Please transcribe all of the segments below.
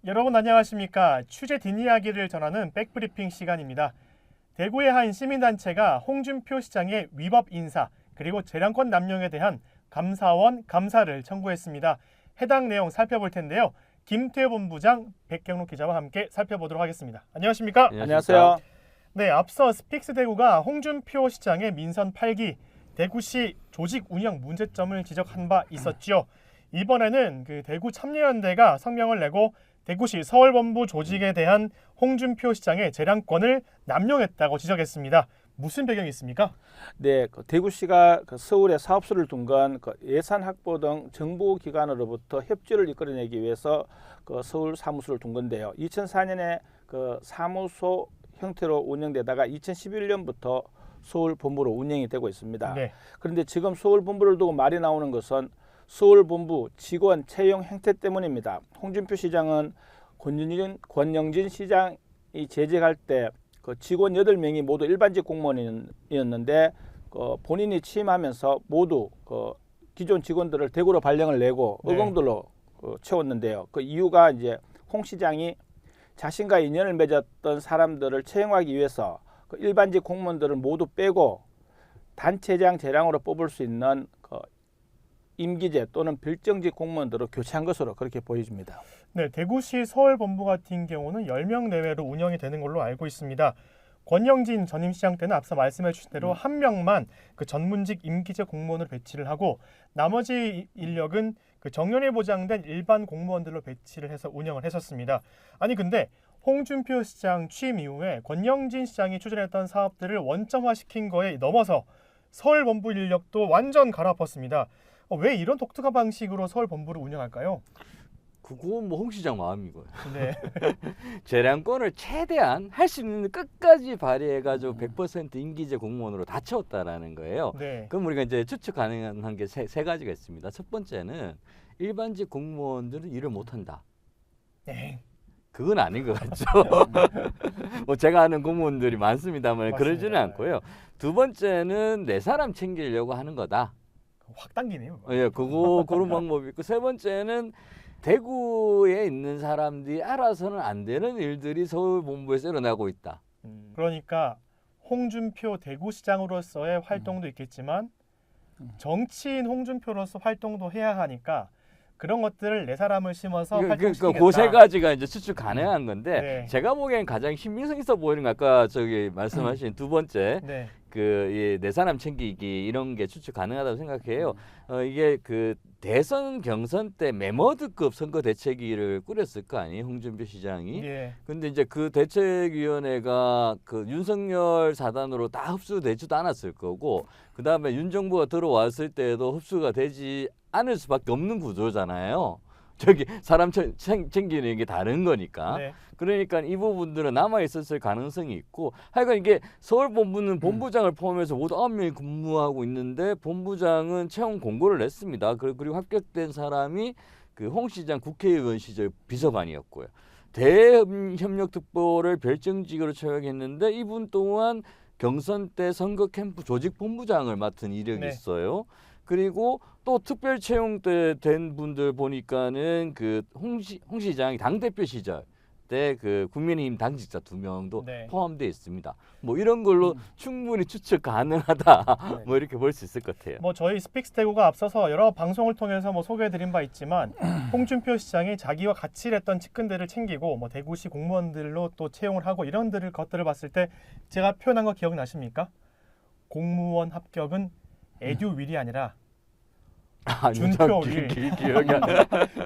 여러분 안녕하십니까. 취재 뒷이야기를 전하는 백브리핑 시간입니다. 대구의 한 시민단체가 홍준표 시장의 위법 인사 그리고 재량권 남용에 대한 감사원 감사를 청구했습니다. 해당 내용 살펴볼 텐데요. 김태호 본부장, 백경록 기자와 함께 살펴보도록 하겠습니다. 안녕하십니까? 안녕하세요. 네, 앞서 스픽스 대구가 홍준표 시장의 민선 8기 대구시 조직 운영 문제점을 지적한 바 있었죠. 이번에는 그 대구 참여연대가 성명을 내고 대구시 서울본부 조직에 대한 홍준표 시장의 재량권을 남용했다고 지적했습니다. 무슨 배경이 있습니까? 네, 대구시가 서울에 사업소를 둔 건 예산 확보 등 정부기관으로부터 협조를 이끌어내기 위해서 서울 사무소를 둔 건데요. 2004년에 사무소 형태로 운영되다가 2011년부터 서울 본부로 운영이 되고 있습니다. 네. 그런데 지금 서울 본부를 두고 말이 나오는 것은 서울 본부 직원 채용 행태 때문입니다. 홍준표 시장은 권영진 시장이 재직할 때 직원 8명이 모두 일반직 공무원이었는데 본인이 취임하면서 모두 기존 직원들을 대구로 발령을 내고 네. 의공들로 채웠는데요. 그 이유가 이제 홍 시장이 자신과 인연을 맺었던 사람들을 채용하기 위해서 일반직 공무원들을 모두 빼고 단체장 재량으로 뽑을 수 있는 임기제 또는 별정직 공무원들을 교체한 것으로 그렇게 보여집니다. 네, 대구시 서울본부 같은 경우는 10명 내외로 운영이 되는 걸로 알고 있습니다. 권영진 전임시장 때는 앞서 말씀해 주신 대로 한 명만 그 전문직 임기제 공무원으로 배치를 하고 나머지 인력은 그 정년에 보장된 일반 공무원들로 배치를 해서 운영을 했었습니다. 아니 근데 홍준표 시장 취임 이후에 권영진 시장이 추진했던 사업들을 원점화시킨 거에 넘어서 서울본부 인력도 완전 갈아엎었습니다. 왜 이런 독특한 방식으로 서울본부를 운영할까요? 그건 뭐 홍 시장 마음이고요. 네. 재량권을 최대한 할 수 있는 끝까지 발휘해가지고 100% 임기제 공무원으로 다 채웠다라는 거예요. 네. 그럼 우리가 이제 추측 가능한 게 세 가지가 있습니다. 첫 번째는 일반직 공무원들은 일을 못한다. 네. 그건 아닌 것 같죠. 뭐 제가 아는 공무원들이 많습니다만 그러지는 않고요. 두 번째는 내 사람 챙기려고 하는 거다. 확 당기네요. 예, 그런 방법이 있고 세 번째는 대구에 있는 사람들이 알아서는 안 되는 일들이 서울 본부에서 일어나고 있다. 그러니까 홍준표 대구시장으로서의 활동도 있겠지만 정치인 홍준표로서 활동도 해야 하니까 그런 것들을 내 사람을 심어서 활동시키겠다. 그 세 가지가 이제 추측 가능한 건데 네. 제가 보기엔 가장 신빙성 있어 보이는 거 아까 저기 말씀하신 두 번째 네. 내 사람 챙기기 이런 게 추측 가능하다고 생각해요. 이게 그 대선 경선 때 메머드급 선거 대책위를 꾸렸을 거 아니에요, 홍준표 시장이. 예. 근데 이제 그 대책위원회가 그 윤석열 사단으로 다 흡수되지도 않았을 거고, 그 다음에 윤 정부가 들어왔을 때도 흡수가 되지 않을 수밖에 없는 구조잖아요. 저기 사람 챙기는 게 다른 거니까. 네. 그러니까 이 부분들은 남아 있었을 가능성이 있고, 하여간 이게 서울 본부는 본부장을 포함해서 모두 9명이 근무하고 있는데 본부장은 채용 공고를 냈습니다. 그리고 합격된 사람이 그 홍 시장 국회의원 시절 비서관이었고요. 대협력특보를 별정직으로 채용했는데 이분 또한 경선 때 선거 캠프 조직 본부장을 맡은 이력이 네. 있어요. 그리고 또 특별 채용 때 된 분들 보니까는 그 홍 시장이 당대표 시절 때 그 국민의힘 당직자 2명도 네. 포함되어 있습니다. 뭐 이런 걸로 충분히 추측 가능하다. 네. 뭐 이렇게 볼 수 있을 것 같아요. 뭐 저희 스픽스 대구가 앞서서 여러 방송을 통해서 뭐 소개해드린 바 있지만 홍준표 시장이 자기와 같이 일했던 측근들을 챙기고 뭐 대구시 공무원들로 또 채용을 하고 이런 것들을 봤을 때 제가 표현한 거 기억나십니까? 공무원 합격은 에듀윌이 아니라 준표윌. 기억이 안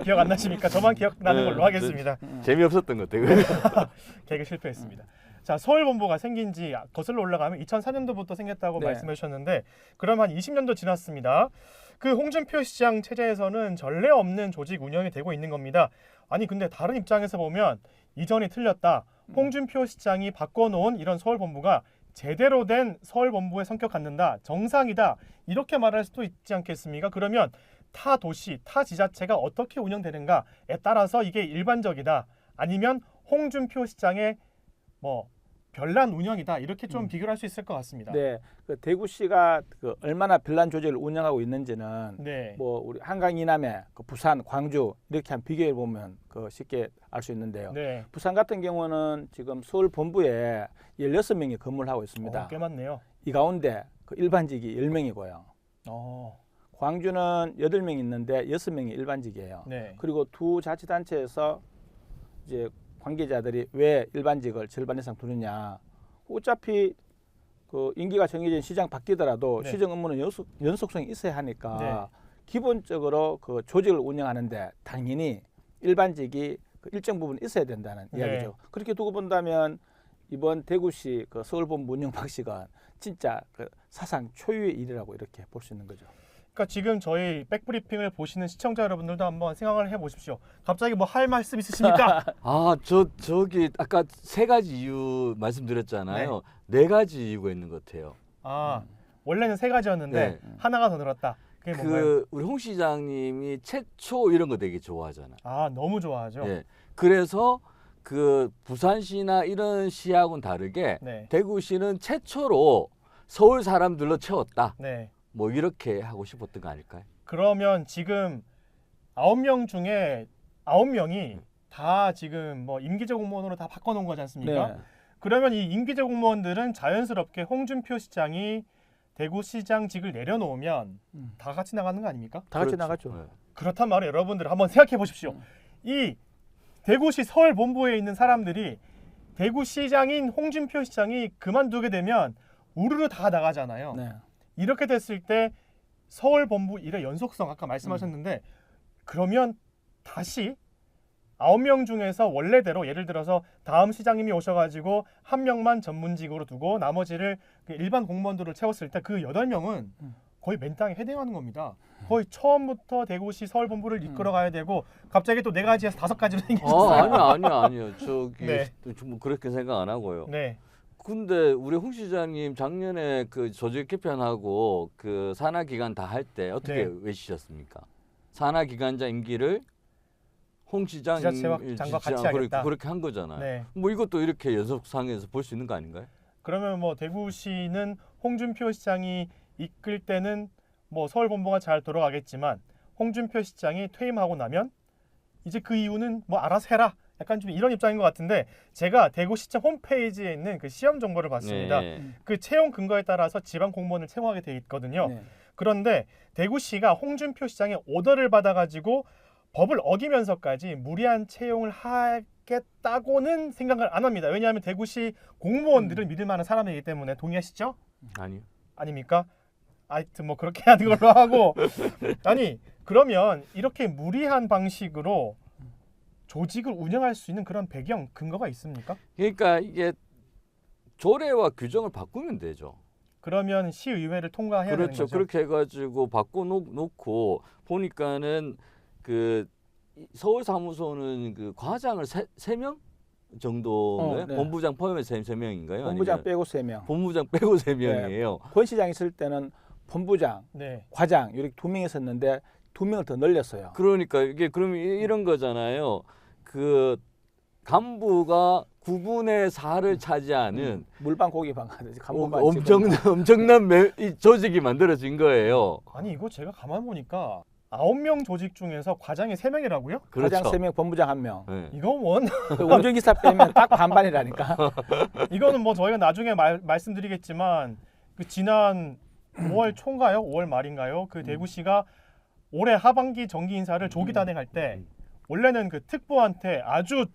기억 안 나십니까? 저만 기억나는 걸로 하겠습니다. 재미없었던 것 같아요. 개그 실패했습니다. 자, 서울본부가 생긴 지 거슬러 올라가면 2004년도부터 생겼다고 네. 말씀해 주셨는데 그럼 한 20년도 지났습니다. 그 홍준표 시장 체제에서는 전례 없는 조직 운영이 되고 있는 겁니다. 아니 근데 다른 입장에서 보면 이전이 틀렸다. 홍준표 시장이 바꿔놓은 이런 서울본부가 제대로 된 서울본부의 성격 갖는다. 정상이다. 이렇게 말할 수도 있지 않겠습니까? 그러면 타 도시, 타 지자체가 어떻게 운영되는가에 따라서 이게 일반적이다. 아니면 홍준표 시장의 뭐 별난 운영이다 이렇게 좀 음. 비교를 할 수 있을 것 같습니다. 네, 그 대구시가 그 얼마나 별난 조직을 운영하고 있는지는 네. 뭐 우리 한강 이남에 그 부산, 광주 이렇게 한 비교해 보면 그 쉽게 알 수 있는데요. 네. 부산 같은 경우는 지금 서울 본부에 16명이 근무를 하고 있습니다. 꽤 많네요. 이 가운데 그 일반직이 10명이고요. 어. 광주는 8명 있는데 6명이 일반직이에요. 네. 그리고 두 자치단체에서 이제 관계자들이 왜 일반직을 절반 이상 두느냐. 어차피 그 임기가 정해진 시장 바뀌더라도 네. 시정 업무는 연속성이 있어야 하니까 네. 기본적으로 그 조직을 운영하는데 당연히 일반직이 그 일정 부분 있어야 된다는 네. 이야기죠. 그렇게 두고 본다면 이번 대구시 그 서울본부 운영 방식은 진짜 그 사상 초유의 일이라고 이렇게 볼 수 있는 거죠. 그러니까 지금 저희 백브리핑을 보시는 시청자 여러분들도 한번 생각을 해보십시오. 갑자기 뭐 할 말씀 있으십니까? 저기 아까 세 가지 이유 말씀드렸잖아요. 네 가지 이유가 있는 것 같아요. 아 원래는 세 가지였는데 네. 하나가 더 늘었다. 그게 뭔가요? 그 우리 홍 시장님이 채초 이런 거 되게 좋아하잖아요. 아 너무 좋아하죠. 예. 그래서 그 부산시나 이런 시하고는 다르게 네. 대구시는 최초로 서울 사람들로 채웠다. 네. 뭐 이렇게 하고 싶었던 거 아닐까요? 그러면 지금 9명 중에 9명이 다 지금 뭐 임기제 공무원으로 다 바꿔놓은 거지 않습니까? 네. 그러면 이 임기제 공무원들은 자연스럽게 홍준표 시장이 대구시장직을 내려놓으면 다 같이 나가는 거 아닙니까? 다 같이 그렇죠. 나갔죠. 네. 그렇단 말이에요. 여러분들 한번 생각해 보십시오. 이 대구시 서울 본부에 있는 사람들이 대구시장인 홍준표 시장이 그만두게 되면 우르르 다 나가잖아요. 네. 이렇게 됐을 때 서울 본부 일의 연속성 아까 말씀하셨는데 그러면 다시 9명 중에서 원래대로 예를 들어서 다음 시장님이 오셔가지고 한 명만 전문직으로 두고 나머지를 그 일반 공무원들을 채웠을 때 그 8명은 거의 맨땅에 헤딩하는 겁니다. 거의 처음부터 대구시 서울 본부를 이끌어가야 되고 갑자기 또 4가지에서 5가지로 생겼어요. 아니요. 저기 네. 뭐 그렇게 생각 안 하고요. 네. 근데 우리 홍 시장님 작년에 그 조직 개편하고 그 산하 기간 다 할 때 어떻게 네. 외치셨습니까? 산하 기간자 임기를 홍 시장 지자체장과 같이 하겠다. 그렇게 한 거잖아요. 네. 뭐 이것도 이렇게 연속상에서 볼 수 있는 거 아닌가요? 그러면 뭐 대구시는 홍준표 시장이 이끌 때는 뭐 서울 본부가 잘 돌아가겠지만 홍준표 시장이 퇴임하고 나면 이제 그 이유는 뭐 알아서 해라. 약간 좀 이런 입장인 것 같은데 제가 대구시청 홈페이지에 있는 그 시험 정보를 봤습니다. 네. 그 채용 근거에 따라서 지방 공무원을 채용하게 돼 있거든요. 네. 그런데 대구시가 홍준표 시장의 오더를 받아가지고 법을 어기면서까지 무리한 채용을 하겠다고는 생각을 안 합니다. 왜냐하면 대구시 공무원들은 믿을 만한 사람이기 때문에 동의하시죠? 아니요. 아닙니까? 하여튼 뭐 그렇게 하는 걸로 하고 아니 그러면 이렇게 무리한 방식으로 조직을 운영할 수 있는 그런 배경 근거가 있습니까? 그러니까 이게 조례와 규정을 바꾸면 되죠. 그러면 시의회를 통과해야 되는 그렇죠. 거죠. 그렇게 해가지고 바꿔놓고 보니까는 그 서울 사무소는 그 과장을 세 명 정도인가요? 네. 본부장 포함해서 세 명인가요? 본부장 아니면 빼고 3명. 본부장 빼고 3명이에요. 권 시장 있을 때는 본부장, 네. 과장 이렇게 2명 있었는데 2명을 더 늘렸어요. 그러니까 이게 그러면 이런 거잖아요. 그 간부가 9분의 4를 차지하는 물방 고기방 하듯이 간부만 엄청난 이 조직이 만들어진 거예요. 아니 이거 제가 가만 보니까 9명 조직 중에서 과장이 3명이라고요? 그렇죠. 과장 3명, 본부장 1명. 네. 이건 원 운전기사 빼면 딱 반반이라니까. 이거는 뭐 저희가 나중에 말씀드리겠지만 그 지난 5월 초인가요? 5월 말인가요? 그 대구시가 올해 하반기 정기 인사를 조기 단행할 때 원래는 그 특보한테 아주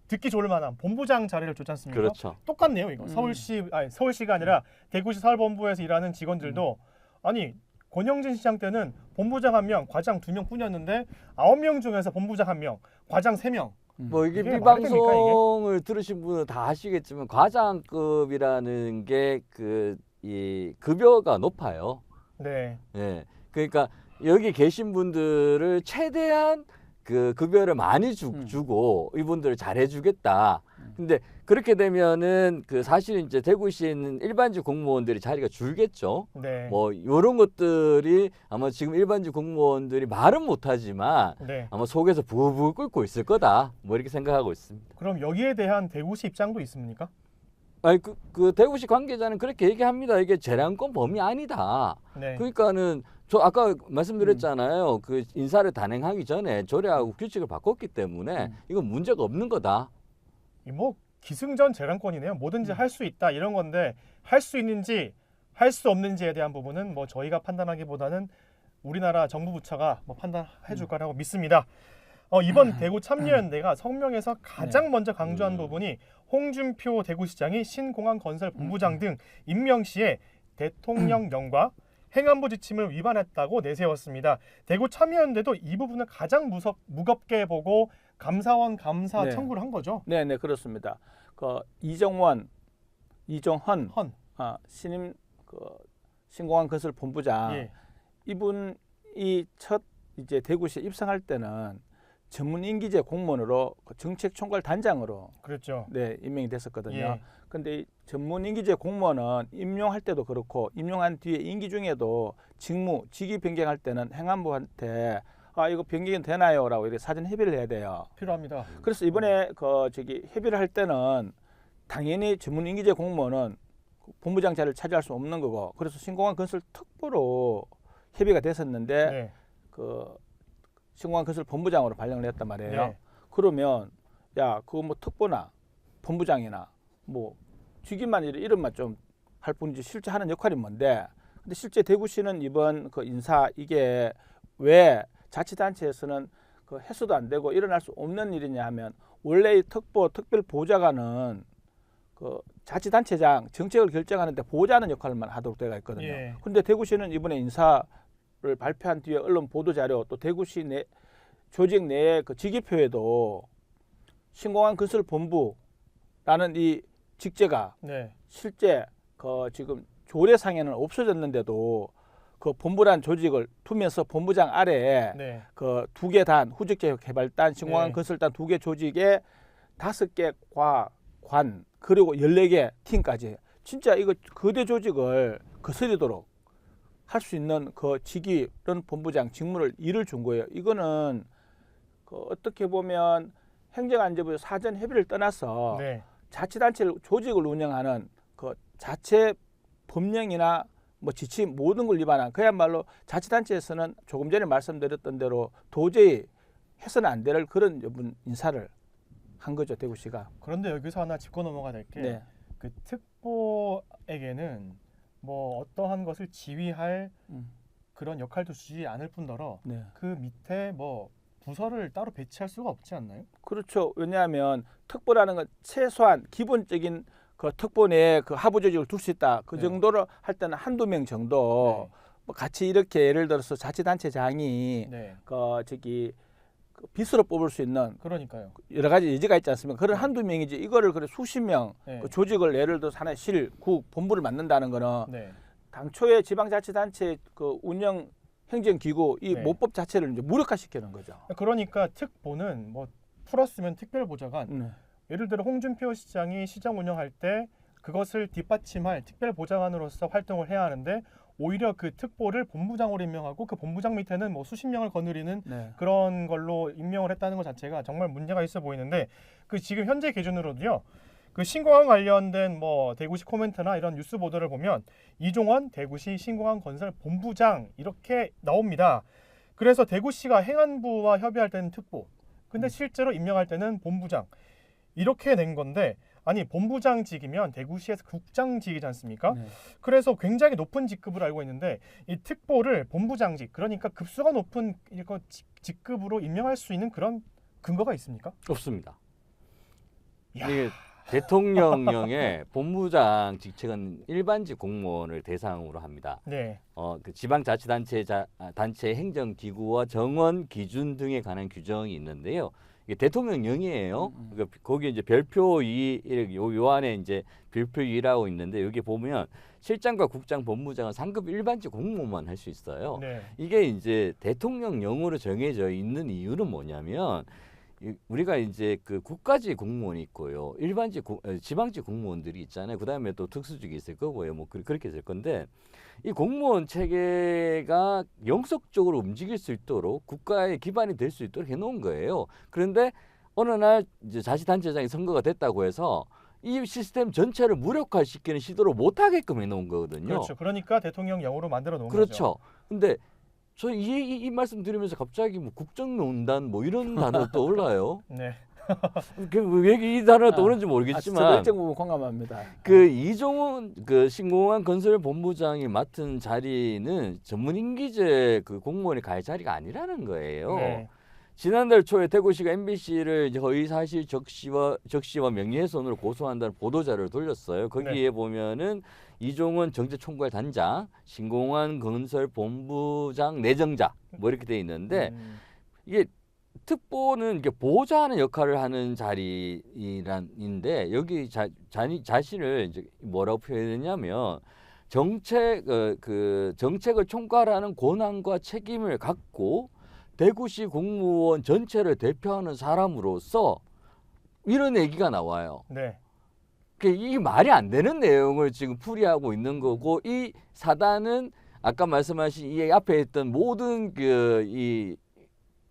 듣기 좋을 만한 본부장 자리를 줬지 않습니까? 그렇죠. 똑같네요 이거. 서울시가 아니라 대구시 서울본부에서 일하는 직원들도 아니 권영진 시장 때는 본부장 1명, 과장 2명 뿐이었는데 9명 중에서 본부장 1명, 과장 3명. 뭐 이게 이게 말이 됩니까, 비방송을 들으신 분은 다 아시겠지만 과장급이라는 게 그 이 급여가 높아요. 네. 예. 그러니까 여기 계신 분들을 최대한 그 급여를 많이 주고 이분들을 잘해주겠다. 근데 그렇게 되면은 그 사실은 이제 대구시에 있는 일반직 공무원들이 자리가 줄겠죠. 네. 뭐 이런 것들이 아마 지금 일반직 공무원들이 말은 못하지만 네. 아마 속에서 부부 끓고 있을 거다. 뭐 이렇게 생각하고 있습니다. 그럼 여기에 대한 대구시 입장도 있습니까? 아니 그 대구시 관계자는 그렇게 얘기합니다. 이게 재량권 범위 아니다. 네. 그러니까는 저 아까 말씀드렸잖아요. 그 인사를 단행하기 전에 조례하고 규칙을 바꿨기 때문에 이건 문제가 없는 거다. 뭐 기승전 재량권이네요. 뭐든지 할 수 있다 이런 건데 할 수 있는지 할 수 없는지에 대한 부분은 뭐 저희가 판단하기보다는 우리나라 정부 부처가 뭐 판단해 줄 거라고 믿습니다. 이번 대구 참여연대가 성명에서 가장 먼저 강조한 부분이 홍준표 대구시장이 신공항 건설 본부장 등 임명 시에 대통령령과 행안부 지침을 위반했다고 내세웠습니다. 대구 참여연대도 이 부분을 가장 무겁게 보고 감사원 감사 네. 청구를 한 거죠. 네, 네, 그렇습니다. 그 이정헌 헌. 신임 신공항 건설 본부장 예. 이분이 첫 이제 대구시에 입성할 때는 전문 임기제 공무원으로 그 정책 총괄 단장으로 그렇죠. 네, 임명이 됐었거든요. 예. 근데 이 전문 임기제 공무원은 임용할 때도 그렇고 임용한 뒤에 임기 중에도 직위 변경할 때는 행안부한테 이거 변경이 되나요라고 이렇게 사전 협의를 해야 돼요. 필요합니다. 그래서 이번에 협의를 할 때는 당연히 전문 임기제 공무원은 본부장 자리를 차지할 수 없는 거고, 그래서 신공항 건설 특보로 협의가 됐었는데 네. 그 신공항 건설 본부장으로 발령을 했단 말이에요. 네. 그러면 야 그거 뭐 특보나 본부장이나 뭐 직위만 이름만 좀 할 뿐이지 실제 하는 역할이 뭔데? 근데 실제 대구시는 이번 그 인사 이게 왜 자치단체에서는 그 해소도 안 되고 일어날 수 없는 일이냐 하면, 원래 이 특별 보좌관은 그 자치단체장 정책을 결정하는데 보좌하는 역할만 하도록 되어 있거든요. 예. 근데 대구시는 이번에 인사를 발표한 뒤에 언론 보도 자료, 또 대구시 내 조직 내의 그 직위표에도 신공항 건설 본부라는 이 직제가 네. 실제 지금 조례상에는 없어졌는데도 그 본부란 조직을 두면서 본부장 아래에 네. 그 2개 단, 후적개발단, 신공항 네. 건설단 2개 조직에 5개 관, 그리고 14개 팀까지 진짜 이거 거대 조직을 거스리도록 할 수 있는 그 직위는 본부장 직무를 일을 준 거예요. 이거는 어떻게 보면 행정안전부 사전 협의를 떠나서 네. 자치단체 조직을 운영하는 그 자체 법령이나 뭐 지침 모든 걸 위반한, 그야말로 자치단체에서는 조금 전에 말씀드렸던 대로 도저히 해서는 안 될 그런 인사를 한 거죠, 대구시가. 그런데 여기서 하나 짚고 넘어가야 될 게 네. 그 특보에게는 뭐 어떠한 것을 지휘할 그런 역할도 주지 않을 뿐더러 네. 그 밑에 뭐 부서를 따로 배치할 수가 없지 않나요? 그렇죠. 왜냐하면 특보라는 건 최소한 기본적인 그 특보 내에 그 하부 조직을 둘 수 있다. 그 네. 정도로 할 때는 한두 명 정도 뭐 같이 이렇게 예를 들어서 자치단체장이 네. 그 비서로 뽑을 수 있는 그러니까요. 여러 가지 여지가 있지 않습니까? 그런 한두 명이지 이거를 그래 수십 명 네. 그 조직을 예를 들어서 하나의 실, 국, 본부를 만든다는 거는 네. 당초에 지방자치단체 그 운영 행정기구 이 네. 모법 자체를 이제 무력화시키는 거죠. 그러니까 특보는 뭐 풀었으면 특별보좌관, 예를 들어 홍준표 시장이 시장 운영할 때 그것을 뒷받침할 특별보좌관으로서 활동을 해야 하는데 오히려 그 특보를 본부장으로 임명하고 그 본부장 밑에는 뭐 수십 명을 거느리는 네. 그런 걸로 임명을 했다는 것 자체가 정말 문제가 있어 보이는데, 그 지금 현재 기준으로도요. 그 신공항 관련된 뭐 대구시 코멘트나 이런 뉴스 보도를 보면 이종원 대구시 신공항 건설 본부장 이렇게 나옵니다. 그래서 대구시가 행안부와 협의할 때는 특보, 근데 실제로 임명할 때는 본부장 이렇게 낸 건데, 아니 본부장직이면 대구시에서 국장직이지 않습니까? 네. 그래서 굉장히 높은 직급으로 알고 있는데 이 특보를 본부장직, 그러니까 급수가 높은 이거 직급으로 임명할 수 있는 그런 근거가 있습니까? 없습니다. 이야. 이게 대통령령의 본부장 직책은 일반직 공무원을 대상으로 합니다. 네. 그 지방자치단체 단체 행정기구와 정원 기준 등에 관한 규정이 있는데요. 이게 대통령령이에요. 그러니까 거기 이제 별표 2, 요 안에 이제 별표 2라고 있는데 여기 보면 실장과 국장, 본부장은 상급 일반직 공무원만 할 수 있어요. 네. 이게 이제 대통령령으로 정해져 있는 이유는 뭐냐면 우리가 이제 그 국가직 공무원이 있고요, 일반직 지방직 공무원들이 있잖아요. 그다음에 또 특수직이 있을 거고요. 뭐 그렇게 될 건데, 이 공무원 체계가 영속적으로 움직일 수 있도록 국가의 기반이 될 수 있도록 해놓은 거예요. 그런데 어느 날 이제 자치단체장이 선거가 됐다고 해서 이 시스템 전체를 무력화시키는 시도를 못하게끔 해놓은 거거든요. 그렇죠. 그러니까 대통령령으로 만들어 놓은 거죠. 그렇죠. 근데 저 이 말씀 드리면서 갑자기 뭐 국정농단 뭐 이런 단어 떠올라요. 네. 왜 이 단어가 떠오르는지 저도 모르겠지만 일정 부분 공감합니다. 그 이종훈 그 신공항 건설본부장이 맡은 자리는 전문 임기제 그 공무원이 갈 자리가 아니라는 거예요. 네. 지난달 초에 대구시가 MBC를 허위사실 적시와 명예훼손으로 고소한다는 보도자료를 돌렸어요. 거기에 보면은 이종훈 정제총괄 단장, 신공항 건설본부장 내정자 뭐 이렇게 돼 있는데 이게 특보는 이게 보호자하는 역할을 하는 자리인데 여기 자신을 이제 뭐라고 표현했냐면 정책을 총괄하는 권한과 책임을 갖고 대구시 공무원 전체를 대표하는 사람으로서 이런 얘기가 나와요. 네. 이게 말이 안 되는 내용을 지금 풀이하고 있는 거고 이 사단은 아까 말씀하신 이 앞에 있던 모든 이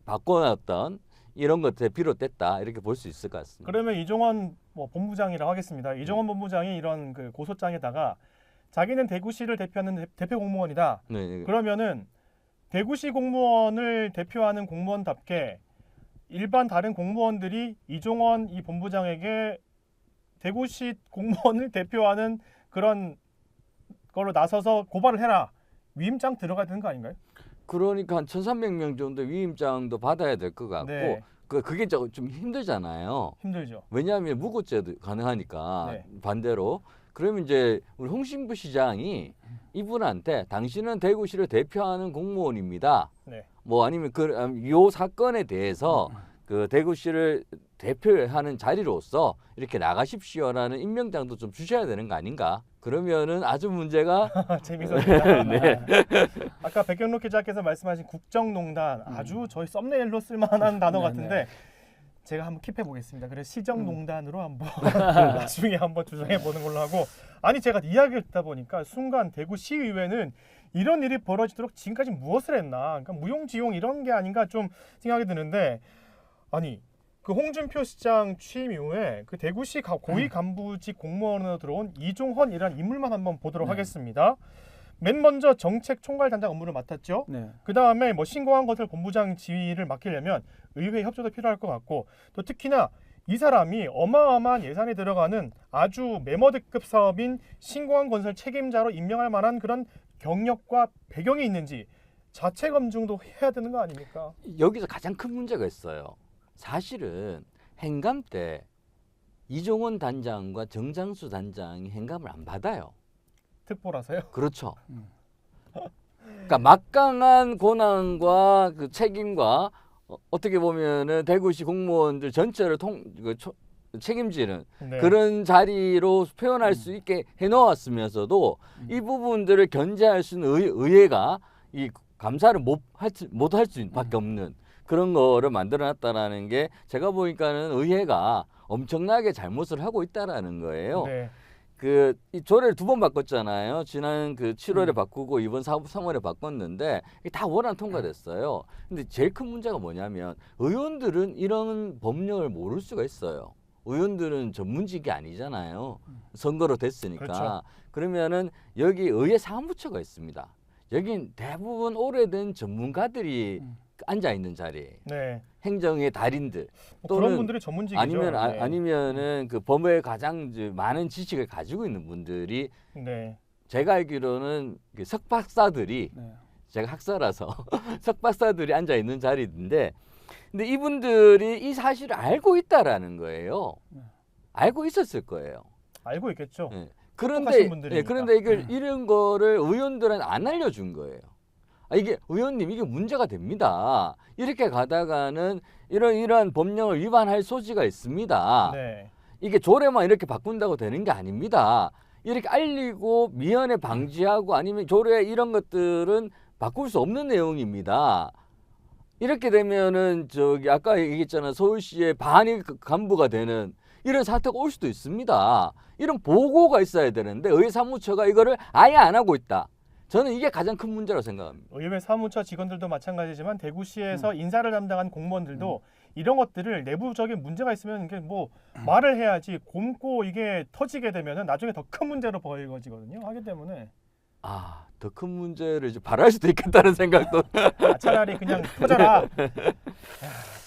바꿔놨던 이런 것들에 비롯됐다 이렇게 볼 수 있을 것 같습니다. 그러면 이종원 본부장이라고 하겠습니다. 이종원 본부장이 이런 그 고소장에다가 자기는 대구시를 대표하는 대표 공무원이다. 네. 그러면은 대구시 공무원을 대표하는 공무원답게 일반 다른 공무원들이 이종원 이 본부장에게 대구시 공무원을 대표하는 그런 걸로 나서서 고발을 해라. 위임장 들어가야 되는 거 아닌가요? 그러니까 한 1,300명 정도 위임장도 받아야 될 것 같고 네. 그게 좀 힘들잖아요. 힘들죠. 왜냐하면 무고죄도 가능하니까 네. 반대로. 그러면 이제 우리 홍신부 시장이 이분한테 당신은 대구시를 대표하는 공무원입니다. 네. 뭐 아니면 요 사건에 대해서 그 대구시를 대표하는 자리로서 이렇게 나가십시오라는 임명장도 좀 주셔야 되는 거 아닌가? 그러면은 아주 문제가 재밌었습니다. 네. 아까 백경록 기자께서 말씀하신 국정농단 아주 저희 썸네일로 쓸만한 단어 네, 같은데 제가 한번 킵해 보겠습니다. 그래서 시정농단으로 한번 나중에 한번 주장해 보는 걸로 하고 아니 제가 이야기를 듣다 보니까 순간 대구 시의회는 이런 일이 벌어지도록 지금까지 무엇을 했나? 그러니까 무용지용 이런 게 아닌가 좀 생각이 드는데 아니 그 홍준표 시장 취임 이후에 그 대구시 고위 간부직 공무원으로 들어온 이종헌이라는 인물만 한번 보도록 하겠습니다. 맨 먼저 정책 총괄 단장 업무를 맡았죠. 네. 그 다음에 신공항 건설 본부장 지위를 맡기려면 의회 협조도 필요할 것 같고 또 특히나 이 사람이 어마어마한 예산이 들어가는 아주 메머드급 사업인 신공항 건설 책임자로 임명할 만한 그런 경력과 배경이 있는지 자체 검증도 해야 되는 거 아닙니까? 여기서 가장 큰 문제가 있어요. 사실은 행감 때 이종원 단장과 정장수 단장이 행감을 안 받아요. 특보라서요? 그렇죠. 그러니까 막강한 권한과 그 책임과 어떻게 보면은 대구시 공무원들 전체를 책임지는 네. 그런 자리로 표현할 수 있게 해놓았으면서도 이 부분들을 견제할 수 있는 의회가 이 감사를 못할 수밖에 없는 그런 거를 만들어놨다라는 게 제가 보니까는 의회가 엄청나게 잘못을 하고 있다라는 거예요. 네. 이 조례를 2번 바꿨잖아요. 지난 7월에 바꾸고 이번 3월에 바꿨는데 이게 다 원안 통과됐어요. 근데 제일 큰 문제가 뭐냐면 의원들은 이런 법령을 모를 수가 있어요. 의원들은 전문직이 아니잖아요. 선거로 됐으니까. 그렇죠. 그러면은 여기 의회 사무처가 있습니다. 여긴 대부분 오래된 전문가들이 앉아 있는 자리예요. 네. 행정의 달인들 그런 분들이 전문직이죠. 아니면은 그 법에 가장 많은 지식을 가지고 있는 분들이 네. 제가 알기로는 그 석박사들이 제가 학사라서 석박사들이 앉아 있는 자리인데 근데 이분들이 이 사실을 알고 있다라는 거예요. 알고 있었을 거예요. 알고 있겠죠. 네. 똑똑하신 분들이니까. 그런데 이런 거를 의원들은 안 알려준 거예요. 이게 의원님 이게 문제가 됩니다. 이렇게 가다가는 이러한 법령을 위반할 소지가 있습니다. 네. 이게 조례만 이렇게 바꾼다고 되는 게 아닙니다. 이렇게 알리고 미연에 방지하고 아니면 조례 이런 것들은 바꿀 수 없는 내용입니다. 이렇게 되면은 아까 얘기했잖아 서울시의 반일 간부가 되는 이런 사태가 올 수도 있습니다. 이런 보고가 있어야 되는데 의회 사무처가 이거를 아예 안 하고 있다. 저는 이게 가장 큰 문제라고 생각합니다. 의회 사무처 직원들도 마찬가지지만 대구시에서 인사를 담당한 공무원들도 이런 것들을 내부적인 문제가 있으면 이게 뭐 말을 해야지 곪고 이게 터지게 되면은 나중에 더 큰 문제로 벌어지거든요. 하기 때문에 더 큰 문제를 이제 발할 수도 있겠다는 생각도. 차라리 그냥 터져라. 야,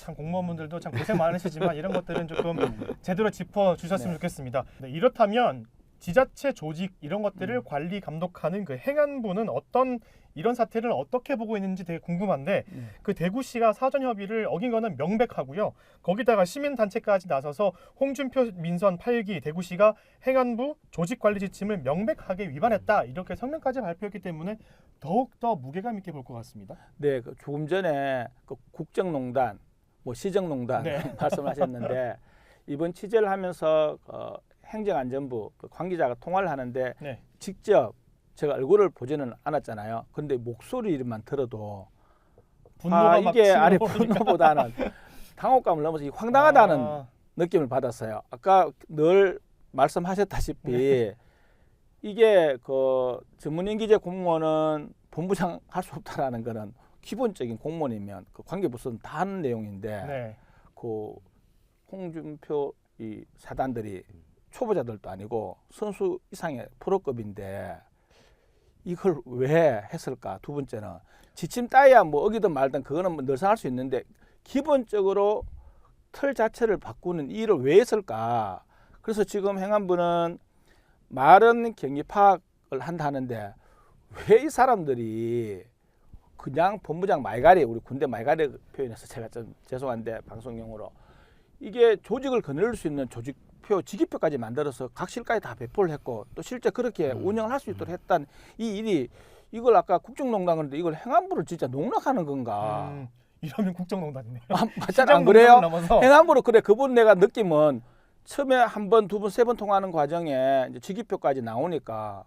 참 공무원분들도 참 고생 많으시지만 이런 것들은 조금 제대로 짚어 주셨으면 네. 좋겠습니다. 네, 이렇다면 지자체 조직 이런 것들을 관리 감독하는 그 행안부는 어떤 이런 사태를 어떻게 보고 있는지 되게 궁금한데 그 대구시가 사전 협의를 어긴 거는 명백하고요. 거기다가 시민단체까지 나서서 홍준표 민선 8기 대구시가 행안부 조직관리 지침을 명백하게 위반했다 이렇게 성명까지 발표했기 때문에 더욱더 무게감 있게 볼 것 같습니다. 네, 그 조금 전에 그 국정농단, 뭐 시정농단 네. 말씀하셨는데 이번 취재를 하면서 행정안전부 그 관계자가 통화를 하는데 네. 직접 제가 얼굴을 보지는 않았잖아요. 그런데 목소리만 들어도 분노가 막 이게 아니 치밀어오르니까. 분노보다는 당혹감을 넘어서 황당하다는 느낌을 받았어요. 아까 늘 말씀하셨다시피 네. 이게 그 전문인기제 공무원은 본부장 할 수 없다라는 거는 기본적인 공무원이면 그 관계부서는 다 하는 내용인데 네. 그 홍준표 이 사단들이 초보자들도 아니고 선수 이상의 프로급인데 이걸 왜 했을까? 두 번째는 지침 따위야 뭐 어기든 말든 그거는 뭐 늘상 할 수 있는데 기본적으로 틀 자체를 바꾸는 이 일을 왜 했을까? 그래서 지금 행안부는 말은 경기 파악을 한다는데 왜 이 사람들이 그냥 본부장 말갈이 우리 군대 말갈이 표현해서 제가 좀 죄송한데 방송용으로 이게 조직을 거느릴 수 있는 조직표, 직위표까지 만들어서 각 실까지 다 배포를 했고 또 실제 그렇게 운영을 할 수 있도록 했던 이 일이 이걸 아까 국정농단 그런데 이걸 행안부를 진짜 농락하는 건가? 이러면 국정농단이네요. 맞잖아, 안 그래요? 넘어서. 행안부로 그래 그분 내가 느낌은 처음에 한 번, 두 번, 세 번 통화하는 과정에 이제 직위표까지 나오니까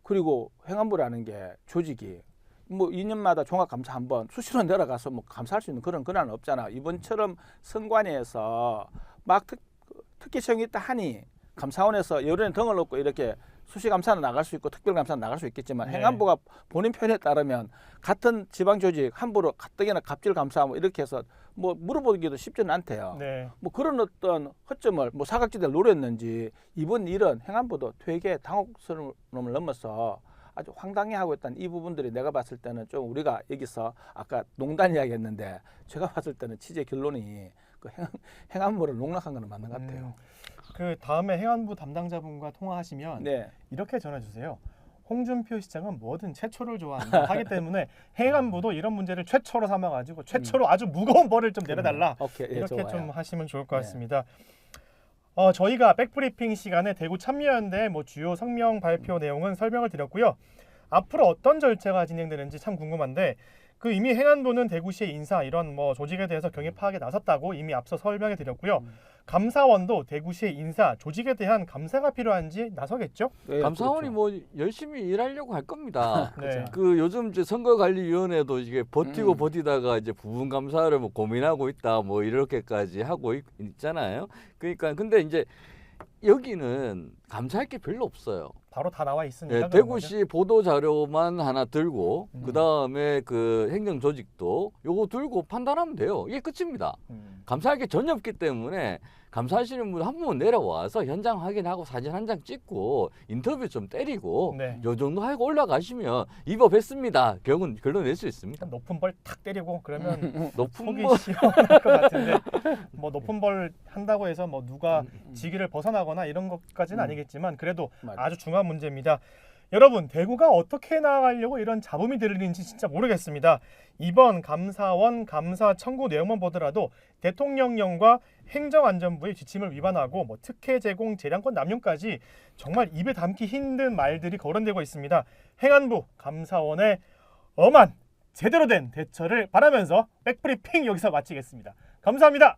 그리고 행안부라는 게 조직이 뭐 2년마다 종합감사 한번 수시로 내려가서 뭐 감사할 수 있는 그런 권한은 없잖아. 이번처럼 선관위에서 막 특기청이 있다 하니 감사원에서 여론에 등을 놓고 이렇게 수시감사는 나갈 수 있고 특별감사는 나갈 수 있겠지만 네. 행안부가 본인 표현에 따르면 같은 지방조직 함부로 가뜩이나 갑질감사 뭐 이렇게 해서 뭐 물어보기도 쉽지는 않대요. 네. 뭐 그런 어떤 허점을 뭐 사각지대를 노렸는지 이번 일은 행안부도 되게 당혹스러움을 넘어서 아주 황당해하고 있다는 이 부분들이 내가 봤을 때는 좀 우리가 여기서 아까 농단 이야기했는데 제가 봤을 때는 취재 결론이 그 행안부를 농락한 건 맞는 것 같아요. 그 다음에 행안부 담당자분과 통화하시면 네. 이렇게 전해주세요. 홍준표 시장은 뭐든 최초를 좋아한다 하기 때문에 행안부도 이런 문제를 최초로 삼아가지고 최초로 아주 무거운 벌을 좀 내려달라 오케이, 예, 이렇게 좋아요. 좀 하시면 좋을 것 네. 같습니다. 저희가 백브리핑 시간에 대구 참여연대 뭐 주요 성명 발표 내용은 설명을 드렸고요. 앞으로 어떤 절차가 진행되는지 참 궁금한데 그 이미 행안부는 대구시의 인사 이런 뭐 조직에 대해서 경위 파악에 나섰다고 이미 앞서 설명해 드렸고요. 감사원도 대구시의 인사 조직에 대한 감사가 필요한지 나서겠죠? 네, 감사원이 그렇죠. 뭐 열심히 일하려고 할 겁니다. 네. 그 요즘 이제 선거관리위원회도 이게 버티고 음. 버티다가 이제 부분 감사를 뭐 고민하고 있다 뭐 이렇게까지 하고 있잖아요. 그러니까 근데 이제 여기는 감사할 게 별로 없어요. 바로 다 나와 있으니까. 네, 그런 거죠. 대구시 보도 자료만 하나 들고 그 다음에 그 행정 조직도 요거 들고 판단하면 돼요. 이게 끝입니다. 감사할 게 전혀 없기 때문에 감사하시는 분 한 분 내려와서 현장 확인하고 사진 한 장 찍고 인터뷰 좀 때리고 네. 요 정도 하고 올라가시면 위법했습니다. 결론 낼 수 있습니다. 높은 벌 탁 때리고 그러면 높은 속이 뭐 시원할 것 같은데 뭐 높은 벌 한다고 해서 뭐 누가 직위를 벗어나거나 이런 것까지는 아니겠지만 그래도 맞아요. 아주 중요한 문제입니다. 여러분 대구가 어떻게 나아가려고 이런 잡음이 들리는지 진짜 모르겠습니다. 이번 감사원 감사 청구 내용만 보더라도 대통령령과 행정안전부의 지침을 위반하고 뭐 특혜 제공 재량권 남용까지 정말 입에 담기 힘든 말들이 거론되고 있습니다. 행안부 감사원의 엄한 제대로 된 대처를 바라면서 백브리핑 여기서 마치겠습니다. 감사합니다.